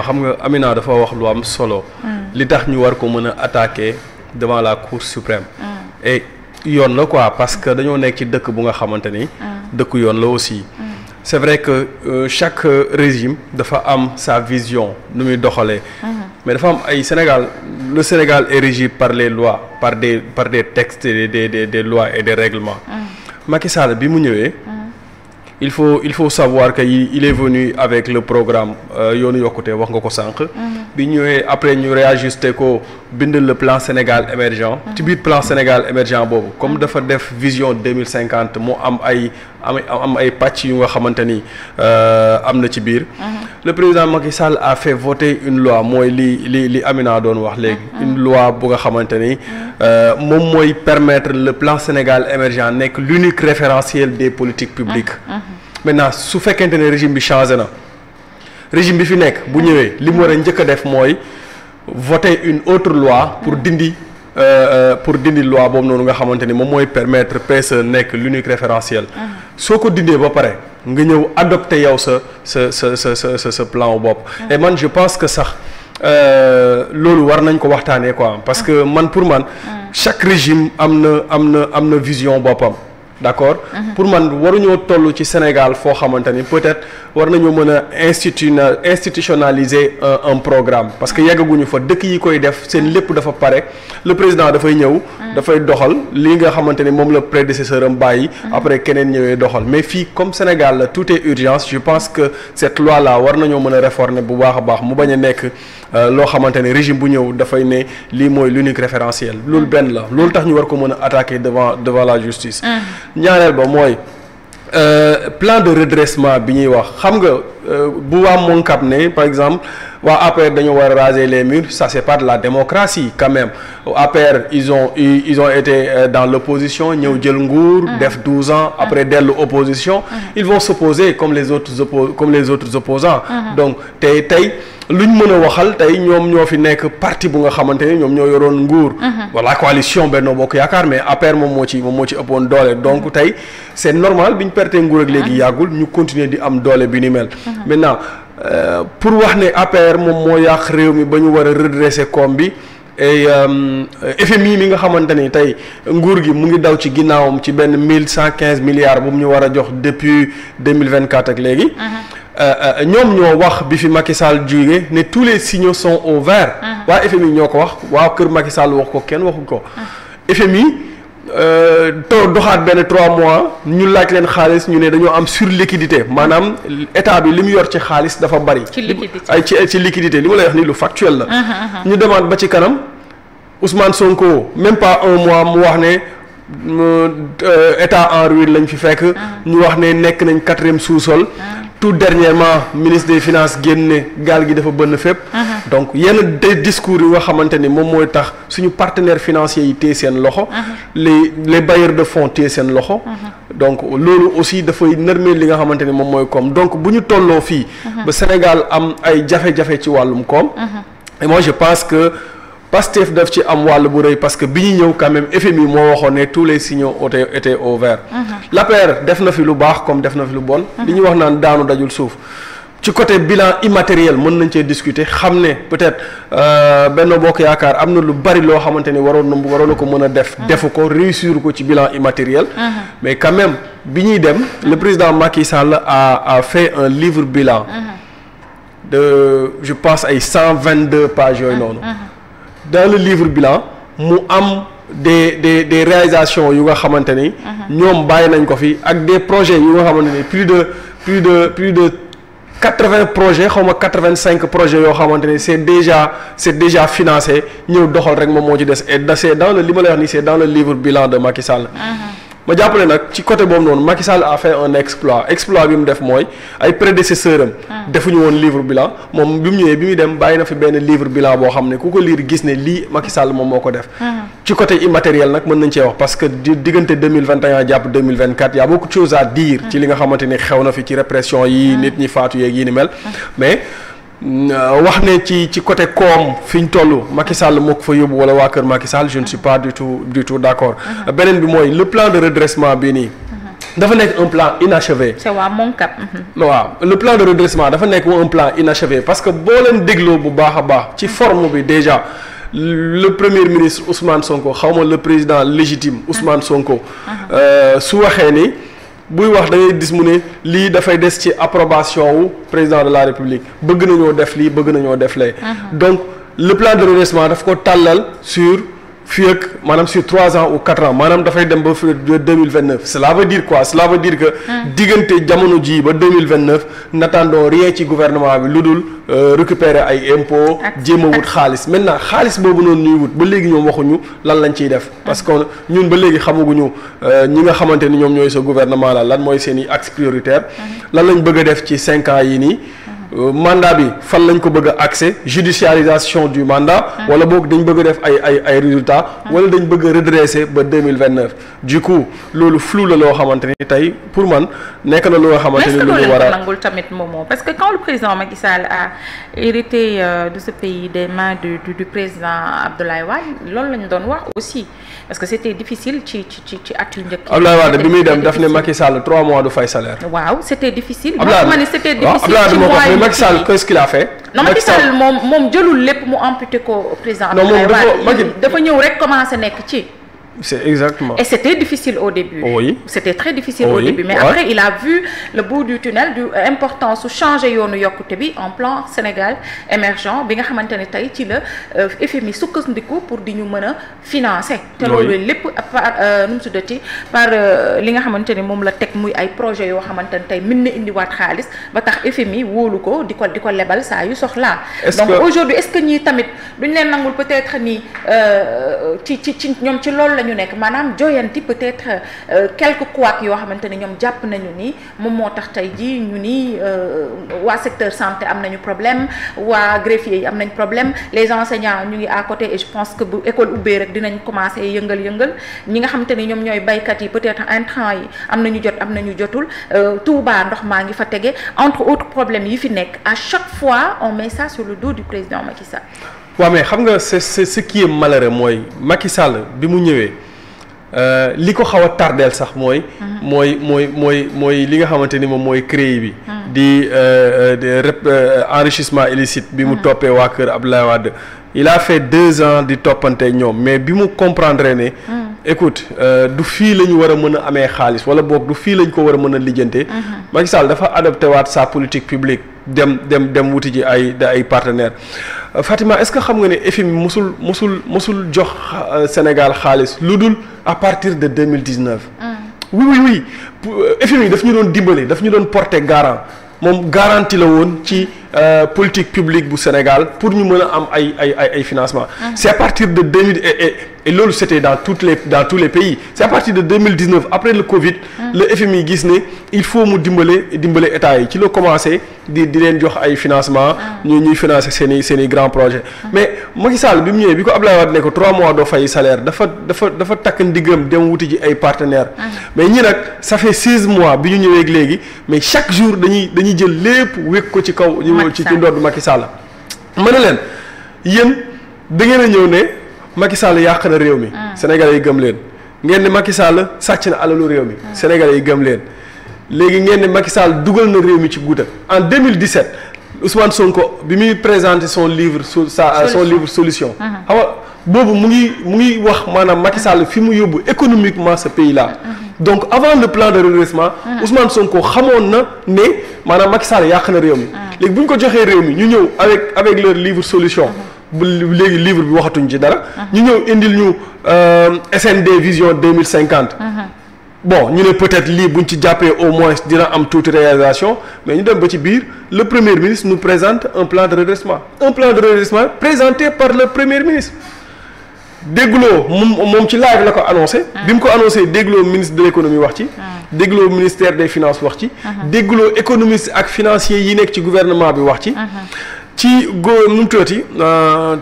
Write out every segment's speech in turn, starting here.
xam nga Amina dafa wax lu am solo. li tax ñu war ko mën a attaquer devant la Cour suprême. et yoon la quoi parce que dañoo nekk ci dëkk bu nga xamante ni. dëkk yoon la aussi. c'est vrai que chaque régime dafa am sa vision nu muy doxalee. mais dafa am ay Sénégal le Sénégal est régi par les lois par des textes des lois et des règlements. Macky Sall bi mu ñëwee. il faut savoir que il est venu avec le programme yoonu yokkute wax nga ko sànq. bi ñëwee après ñu réajusté ko bind le plan Sénégal émergent. ci biir plan Sénégal émergent boobu comme dafa def vision 2050 mu am ay pàcc yu nga xamante ni am na ci biir. le président Macky Sall a fait voter une loi mooy li Amina doon wax léegi. une loi bu nga xamante ni moom mooy permettre le plan Sénégal émergent nekk l'unique référentiel des politiques publiques. maintenant su fekkente ne régime bi changé na régime bi fi nekk bu ñëwee li mu war a njëkk a def mooy voter une autre loi pour dindi loi boobu noonu nga xamante ni moom mooy permettre PSE nekk l'unique référentiel. soo ko dindee ba pare nga ñëw adopter yow sa plan bopp. et man je pense que sax loolu war nañ ko waxtaanee quoi parce que pour man chaque régime am na vision boppam. d'accord pour man waruñoo toll ci Sénégal foo xamante ni peut-être war nañoo mën a institutionnaliser un programme parce que yeggaguñu fa dëkk yi koy def seen lépp dafa pare le président dafay ñëw dafay doxal li nga xamante ni moom la prédécesseur am bàyyi après keneen ñëwee doxal mais fii comme Sénégal la tout est urgence je pense que cette loi là war nañoo mën a réformer bu baax a baax mu bañ a nekk loo xamante ne régime bu ñëw dafay ne lii mooy l'unique référentiel loolu benn la loolu tax ñu war ko mën a attaquer devant la justice. ñaareel ba mooy plan de redressement bi ñuy wax xam nga bu waa Moncap ne par exemple waa APR dañoo war a raser les murs ça c'est pas de la démocratie quand même APR ils ont été dans l'opposition ñëw jël nguur def 12 ans après dellu opposition ils vont s'opposer comme les autres opposants donc tey luñ mën a waxal tey ñoom ñoo fi nekk parti bu nga xamante ni ñoom ñoo yoroon nguur. voilà coalition Benno Bokk Yaakaar mais APR moom moo ci ëppoon doole donc tey c'est normal bi ñu perte nguur ak léegi yàggul ñu continuer di am doole bi ni mel. maintenant pour wax ne APR moom moo yàq réew mi ba ñu war a redresser koom bi et FMI mi nga xamante ni tey nguur gi mu ngi daw ci ginnaawam ci benn 1115 milliards bu mu ñu war a jox depuis 2024 ak léegi. ñoom ñoo wax bi fi Macky Sall jóge ne tous les signaux sont au vert. waa FMI ñoo ko wax waa kër Macky Sall wax ko kenn waxu ko. FMI doxaat benn 3 mois ñu laaj leen xaalis ñu ne dañoo am surliquidité maanaam état bi li mu yor ci xaalis dafa bari. ci liquidité ci liquidité li ma lay wax ni lu factuel la. ñu demaat ba ci kanam Ousmane Sonko même pas 1 mois mu wax ne. état en ruine lañ fi fekk. ñu wax ne nekk nañ 4e sous-sol. tout dernièrement ministre des finances génne gaal gi dafa bënn fépp. donc yenn discours yi nga xamante ni moom mooy tax suñu partenaires financiers yi téye seen loxo. les bailleurs de fonds téye seen loxo. donc loolu aussi dafay nërmeel li nga xamante ni moom mooy koom donc bu ñu tolloo fii. ba Sénégal am ay jafe-jafe ci wàllum koom. et moi je pense que. Pastef daf ci am wàll bu rëy parce que bi ñu ñëw quand même FMI moo waxoon ne tous les signaux étaient au vert. l'APR def na fi lu baax comme def na fi lu bon. li ñuy wax naan daanu dajul suuf. ci côté bilan immatériel mën nañ cee discuter xam ne peut-être Benno Bokk Yaakaar am na lu bari loo xamante ni waroon na ko mën a def. defu ko réussir ko ci bilan immatériel. mais quand même bi ñuy dem le président Macky Sall a fait un livre bilan. de je pense ay 122 pages yooyu noonu. dans le livre bilan mu am des réalisations yu nga xamante ni. ñoom bàyyi nañ ko fi ak des projets yu nga xamante ni plus de 80 projets xaw ma 85 projets yoo xamante ni c'est déjà financé ñëw doxal rek moom moo ci des et c'est dans le li ma lay wax nii c'est dans le livre bilan de Macky Sall. ma jàppale nag ci côté boobu noonu Macky Sall a fait un exploit bi mu def mooy ay prédécesseurs am. defuñu woon livre bilan moom bi mu ñëwee bi muy dem bàyyi na fi benn livre bilan boo xam ne ku ko lire gis ne lii Macky Sall moom moo ko def. ci côté immatériel nag mën nañ cee wax parce que diggante 2021 jàpp 2024 y a beaucoup de choses à dire. ci li nga xamante ni xew na fi ci répression yi nit ñi faatu yeeg yi ni mel mais. wax ne ci côté koom fi ñu toll Macky Sall moo ko fa yóbbu wala waa kër Macky Sall je ne suis pas du tout d'accord. beneen bi mooy le plan de redressement bii nii dafa nekk un plan inachevé. c'est waa Moncap. waaw le plan de redressement dafa nekk un plan inachevé parce que boo leen dégloo bu baax a baax ci forme bi déjà le premier ministre Ousmane Sonko xawma le président légitime Ousmane Sonko. su waxee ni buy wax da ngay gis mu ne lii dafay des ci approbation wu président de la République bëgg nañoo def lii bëgg nañoo def lee. Donc le plan de redressement daf ko tàllal sur. fii ak maanaam sur 3 ans ou 4 ans maanaam dafay dem ba fi 2029 cela veut dire quoi cela veut dire que diggante jamono ji ba 2029 n'attendons rien ci gouvernement bi lu dul récupérer ay impôts jéem a wut xaalis maintenant xaalis boobu noonu ñuy wut ba léegi ñoom waxuñu lan lañ ciy def parce que ñun ba léegi xamaguñu ñi nga xamante ni ñoom ñooy sa gouvernement la lan mooy seen i axe prioritaire lan lañ bëgg a def ci 5 ans yi nii mandat bi fan lañ ko bëgg a accès judiciarisation du mandat wala boog dañ bëgg a def ay résultats wala dañ bëgg a redresser ba 2029 du coup loolu flou la loo xamante ni tey pour man nekk na loo xamante ni lu ñu war a nangul tamit moomoo parce que quand le président Macky Sall a hérité de ce pays des mains du président Abdoulaye Wade loolu lañu doon wax aussi parce que c'était difficile ci at yu njëkk Abdoulaye Wade bi muy dem daf ne Macky Sall 3 mois du fay salaire waaw c'était difficile c'était difficile Macky Sall qu'est-ce qu'il a fait? non Macky Sall moom jëlul lépp mu amputé ko président Abdoulaye Wade dafa ñëw rek commencé nekk ci. C'est exactement. Et c'était difficile au début. Oui. C'était très difficile au début. Mais après, il a vu le bout du tunnel, l'importance de changer yoonu yokkute bi en plan Sénégal émergent bi nga xamante ne tey ci la FMI sukkandiku pour di ñu mën a financer. te loolu lépp par nu mu tuddati par li nga xamante ne moom la teg muy ay projets yoo xamante ne tey mën na indiwaat xaalis ba tax FMI wóolu ko di ko lebal saa yu soxlaa. Donc aujourd'hui est-ce que ñii tamit duñ leen nangul peut-être ni ci ñoom ci loolu ñu nekk maanaam joyanti peut-être quelques couacs yoo xamante ne ñoom jàpp nañu ni moom moo tax tey ji ñu ni waa secteur santé am nañu problème waa greffier yi am nañ problème les enseignants ñu ngi à côté et je pense que bu école ubbee rek dinañ commencer yëngal ñi nga xamante ni ñoom ñooy baykat yi peut-être intrants yi am nañu jot am nañu jotul Touba ndox maa ngi fa tege entre autres problèmes yi fi nekk à chaque fois on met ça sur le dos du président Macky Sall. waaw mais xam nga c'est ce qui est malheureux mooy Macky Sall bi mu ñëwee li ko xaw a tardeel sax mooy li nga xamante ni moom mooy CREI bi di enrichissement illicite bi mu toppee waa kër Abdoulaye Wade il a fait 2 ans di toppante ñoom mais bi mu comprendre ne écoute du fii la ñu war a mën a amee xaalis wala boog du fii lañ ko war a mën a lijjante Macky Sall dafa adopté waat sa politique publique dem wuti ji ay partenaires Fatima est-ce que xam nga ne FMI musul jox Sénégal xaalis lu dul à partir de 2019 oui FMI daf ñu doon dimbale daf ñu doon porter garant moom garantie la woon ci politique publique bu Sénégal pour ñu mën a am ay financement c'est à partir de 2000 et loolu c'était dans tous les pays c'est à partir de 2019 après le Covid le FMI gis ne il faut mu dimbale état yi ci la commencé di leen jox ay financement ñuy financer seen i grands projets mais Macky Sall bi mu ñëwee bi ko Abdoulaye Wade ne ko 3 mois doo fay salaire dafa takk ndigam dem wuti ji ay partenaires mais ñi nag ça fait 16 mois bi ñu ñëwee ak léegi mais chaque jour dañuy jël lépp wékk ko ci kaw ci ndodd Macky Sall ma ne leen yéen da ngeen a ñëw ne Macky Sall yàq na réew mi Sénégalais yi gëm leen ngeen ne Macky Sall sàcc na alalu réew mi Sénégalais yi gëm leen léegi ngeen ne Macky Sall dugal na réew mi ci guuta en 2017 Ousmane Sonko bi muy présenté son livre solution xam nga boobu mu ngi wax maanaam Macky Sall fi mu yóbbu économiquement ce pays là donc avant le plan de redressement Ousmane Sonko xamoon na ne maanaam Macky Sall yàq na réew mi léegi bu ñu ko joxee réew mi ñu ñëw avec leur livre solution léegi livre bi waxatuñ ci dara ñu ñëw indil ñu SND vision 2050 bon ñu ne peut-être lii buñ ci jàppee au moins dina am toute réalisation mais ñu dem ba ci biir le premier ministre nous présente un plan de redressement présenté par le premier ministre dégloo moom ci live la ko annoncé bi mu ko annoncé dégloo ministre de l'économie wax ci dégloo ministère des finances wax ci dégloo économiste ak financier yi nekk ci gouvernement bi wax ci nu mu tuddati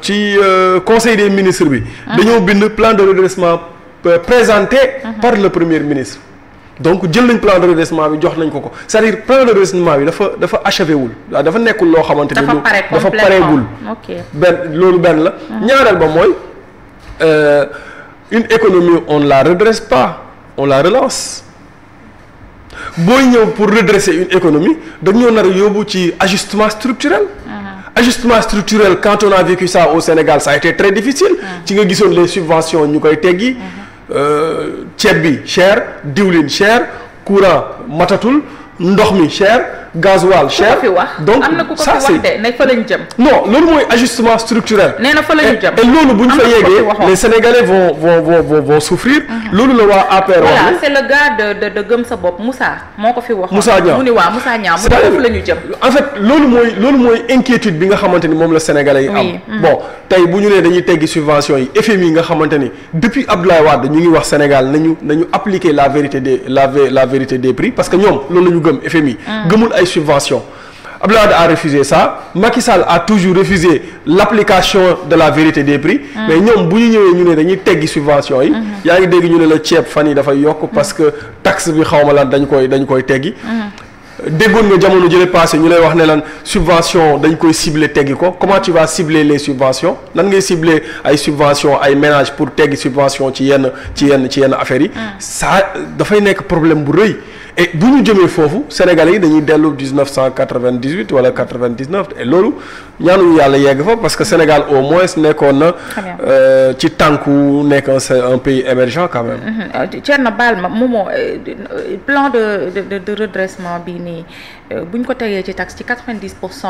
ci conseil des ministres bi dañoo bind plan de redressement présenté par le premier ministre donc jël nañ plan de redressement bi jox nañ ko c'est-à-dire plan de redressement bi dafa achevé wul dafa nekkul loo xamante ni dafa pareegul loolu benn la ñaareel ba mooy une économie on ne la redresse pas on la relance booy ñëw pour redresser une économie dañoo nar a yóbbu ci ajustement structurel. Ajustement structurel quand on a vécu ça au Sénégal ça a été très difficile. ci nga gisoon les subventions ñu koy teggi. ceeb bi cher diwlin cher courant matatul ndox mi cher. gasoil cher donc am na ku ko fi wax de ne fa lañ jëm. non loolu mooy ajustement structurel. nee na fa lañu jëm et loolu bu ñu fa yeggee les Sénégalais vont souffrir. loolu la waa APR wax. voilà c'est le gars de gëm sa bopp Moussa moo ko fi waxoon. Moussa Niang mu ni waa Moussa Niang mu ne foofu la ñu jëm. en fait loolu mooy inquiétude bi nga xamante ni moom la Sénégalais yi am. bon tey bu ñu nee dañuy teggi subventions yi FMI nga xamante ni depuis Abdoulaye Wade ñu ngi wax Sénégal nañu appliquer la vérité des prix parce que ñoom loolu la ñu gëm FMI. gëmul ay subvention. Abdoulaye Wade a refusé ça. Macky Sall a toujours refusé l'application de la vérité des prix. mais ñoom bu ñu ñëwee ñu ne dañuy teggi subvention yi. yaa ngi dégg ñu ne la ceeb fan yi dafay yokk parce que taxe bi xaw ma lan dañ koy teggi. déggoon nga jamono jële passé ñu lay wax ne lan subvention dañ koy cibler teggi ko comment tu vas cibler les subventions nan ngay cibler ay subventions ay ménages pour teggi subvention ci yenn affaires yi. ça dafay nekk problème bu rëy. et bu ñu jëmee foofu Sénégalais yi dañuy dellu 1998 wala 99 et loolu ñaanuñu yàlla yegg fa parce que Sénégal au moins nekkoon na. ci tànku nekk un pays émergent quand même. Thierno baal ma moomoo plan de redressement bi nii bu ñu ko tegee ci taxe ci 90%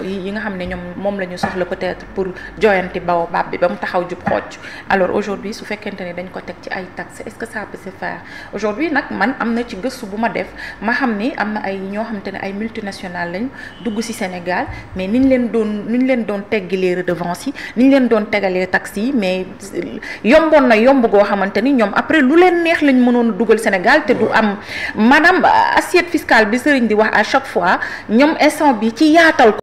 yi nga xam ne ñoom moom la ñu soxla peut-être pour joyanti baobab bi ba mu taxaw jub xocc alors aujourd'hui su fekkente ne dañ ko teg ci ay taxes est-ce que ça peut se faire aujourd'hui nag man am na ci gëstu bu ma def ma xam ni am na ay ñoo xamante ne ay multinationales lañ dugg ci Sénégal mais niñ leen doon teggilee redevances yi niñ leen doon tegalee taxes yi mais yomboon na yomb goo xamante ni ñoom après lu leen neex lañ mënoon a dugal Sénégal te du am maanaam assiette fiscale bi sëriñ di wax à chaque fois ñoom instant bi ci yaatal